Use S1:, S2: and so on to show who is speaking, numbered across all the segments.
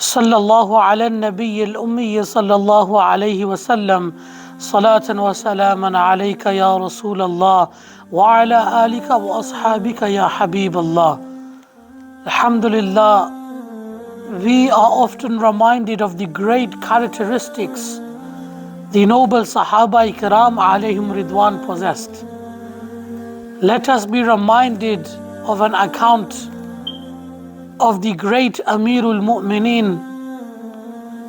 S1: صلى الله على النبي الأمي صلى الله عليه وسلم صلاة وسلاما عليك يا رسول الله وعلى آلك وأصحابك يا حبيب الله. Alhamdulillah, we are often reminded of the great characteristics the noble Sahaba Ikram alayhim Ridwan possessed. Let us be reminded of an account of the great Amirul Mu'mineen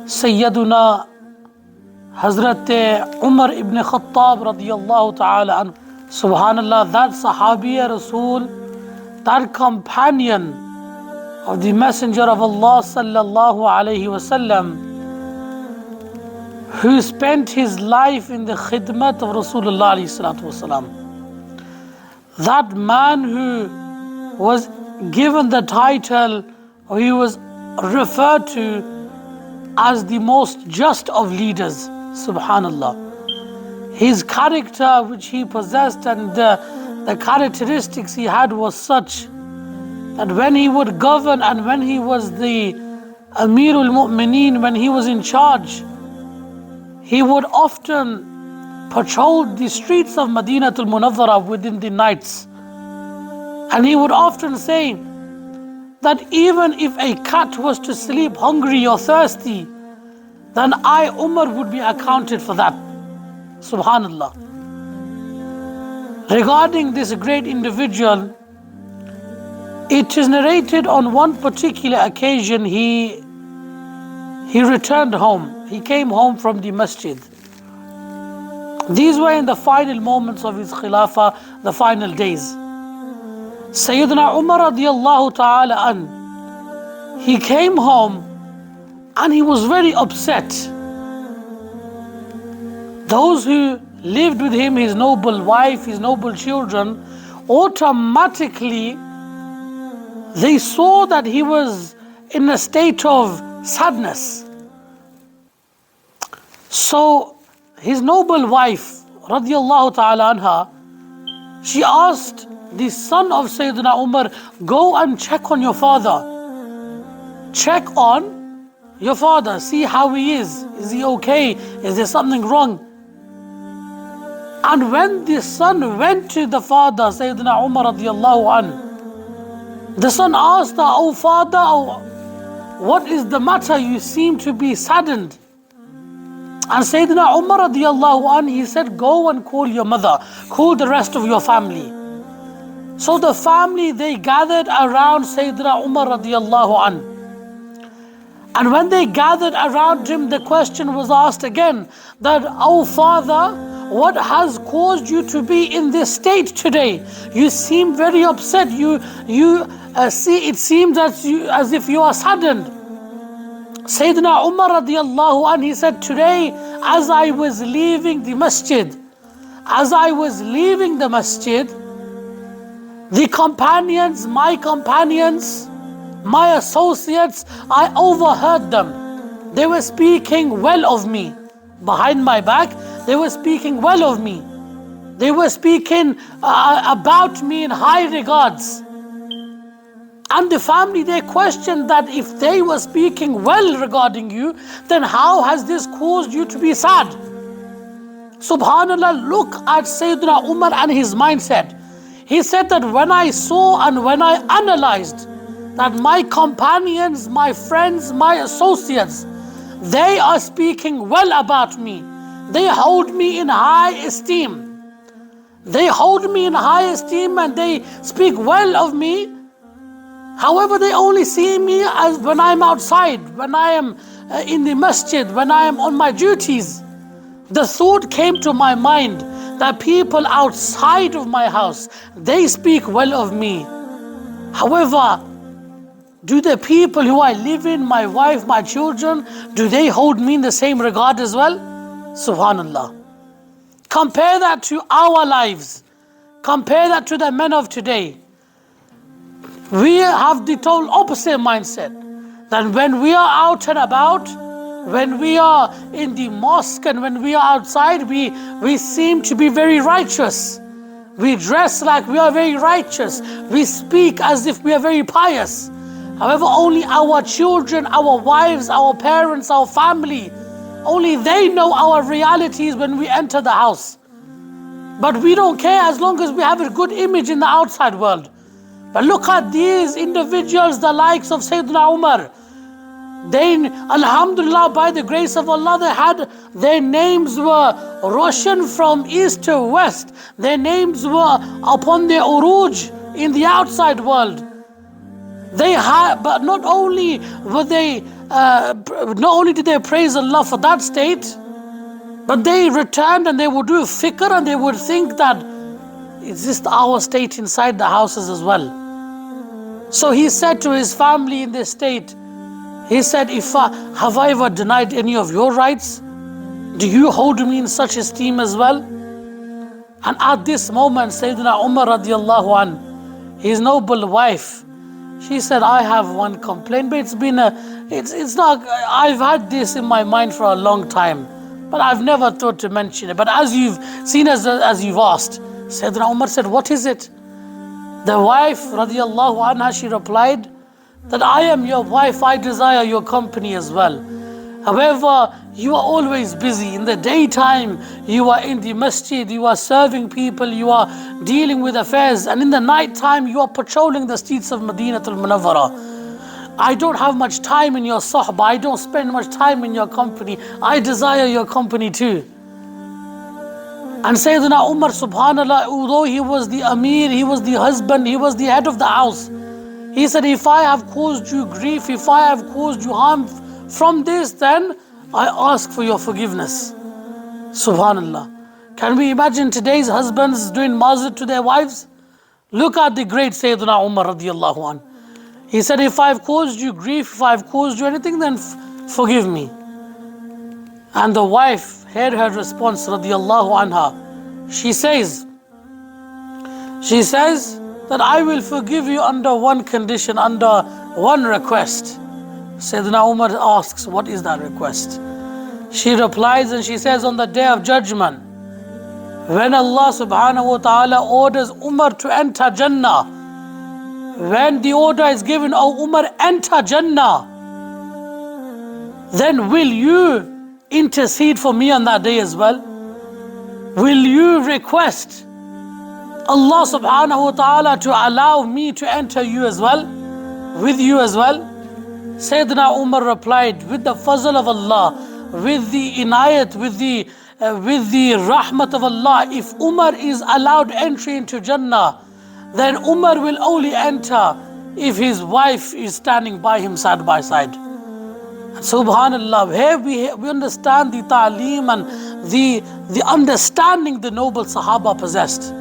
S1: Sayyiduna Hazrat Umar ibn Khattab radiyallahu ta'ala anhu. Subhanallah, that Sahabiya Rasul, that companion of the Messenger of Allah sallallahu alayhi wasallam, who spent his life in the khidmat of Rasulullah alayhi salatu wasalam. That man who was given the title, or he was referred to as the most just of leaders. Subhanallah. His character which he possessed and the characteristics he had was such that when he would govern and when he was the Amirul Mu'mineen, when he was in charge, he would often patrol the streets of Madinatul Munawwara within the nights. And he would often say that even if a cat was to sleep hungry or thirsty, then I, Umar, would be accounted for that. Subhanallah. Regarding this great individual, it is narrated on one particular occasion he returned home. He came home from the masjid. These were in the final moments of his khilafah, the final days. Sayyidina Umar radiyallahu ta'ala an, he came home and he was very upset. Those who lived with him, his noble wife, his noble children, automatically they saw that he was in a state of sadness. So his noble wife radiyallahu ta'ala anha, she asked the son of Sayyidina Umar, go and check on your father. Check on your father, see how he is. Is he okay? Is there something wrong? And when the son went to the father, Sayyidina Umar radiyallahu anhu, the son asked her, oh father, what is the matter? You seem to be saddened. And Sayyidina Umar radiyallahu anhu, he said, go and call your mother, call the rest of your family. So the family, they gathered around Sayyidina Umar radiyallahu anhu. And when they gathered around him, the question was asked again, that, oh father, what has caused you to be in this state today? You seem very upset. It seems as if you are saddened. Sayyidina Umar radiyallahu anhu, he said, today as I was leaving the masjid, the companions, my associates, I overheard them. They were speaking well of me. Behind my back, they were speaking well of me. They were speaking about me in high regards. And the family, they questioned that if they were speaking well regarding you, then how has this caused you to be sad? Subhanallah, look at Sayyidina Umar and his mindset. He said that when I saw and when I analyzed that my companions, my friends, my associates, they are speaking well about me. They hold me in high esteem. They hold me in high esteem and they speak well of me. However, they only see me as when I'm outside, when I am in the masjid, when I am on my duties. The thought came to my mind that people outside of my house, they speak well of me. However, do the people who I live in, my wife, my children, do they hold me in the same regard as well? Subhanallah. Compare that to our lives. Compare that to the men of today. We have the total opposite mindset. That when we are out and about, when we are in the mosque and when we are outside, we seem to be very righteous. We dress like we are very righteous. We speak as if we are very pious. However, only our children, our wives, our parents, our family, only they know our realities when we enter the house. But we don't care as long as we have a good image in the outside world. But look at these individuals, the likes of Sayyidina Umar. They, alhamdulillah, by the grace of Allah, their names were Roshan from east to west. Their names were upon their uruj in the outside world. They had, but not only did they praise Allah for that state, but they returned and they would do fikr and they would think that it's just our state inside the houses as well. So he said to his family in this state, he said, have I ever denied any of your rights? Do you hold me in such esteem as well? And at this moment, Sayyidina Umar radiallahu an, his noble wife, she said, I have one complaint, but it's not, I've had this in my mind for a long time, but I've never thought to mention it. But as you've seen, as you've asked, Sayyidina Umar said, what is it? The wife radiallahu anha, she replied, that I am your wife, I desire your company as well. However, you are always busy. In the daytime, you are in the masjid, you are serving people, you are dealing with affairs. And in the night time, you are patrolling the streets of Madinatul Munawwara. I don't have much time in your sahbah, I don't spend much time in your company. I desire your company too. And Sayyidina Umar, subhanAllah, although he was the Amir, he was the husband, he was the head of the house, he said, if I have caused you grief, if I have caused you harm from this, then I ask for your forgiveness. Subhanallah. Can we imagine today's husbands doing mazir to their wives? Look at the great Sayyidina Umar radiallahu anh. He said, if I've caused you grief, if I've caused you anything, then forgive me. And the wife heard her response radiallahu anha. She says that I will forgive you under one condition, under one request. Sayyidina Umar asks, what is that request? She replies and she says, on the day of judgment, when Allah subhanahu wa ta'ala orders Umar to enter Jannah, when the order is given, oh Umar, enter Jannah, then will you intercede for me on that day as well? Will you request Allah subhanahu wa ta'ala to allow me to enter you as well, with you as well? Sayyidina Umar replied, with the fazl of Allah, with the inayat, with the rahmat of Allah, if Umar is allowed entry into Jannah, then Umar will only enter if his wife is standing by him side by side. Subhanallah, here we understand the ta'aleem and the understanding the noble Sahaba possessed.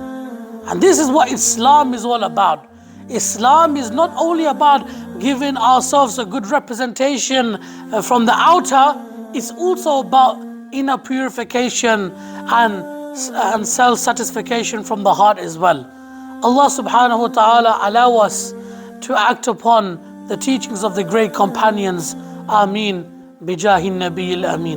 S1: And this is what Islam is all about. Islam is not only about giving ourselves a good representation from the outer, it's also about inner purification and self-satisfaction from the heart as well. Allah subhanahu wa ta'ala allow us to act upon the teachings of the great companions. Ameen. Bijahin Nabiyil Ameen.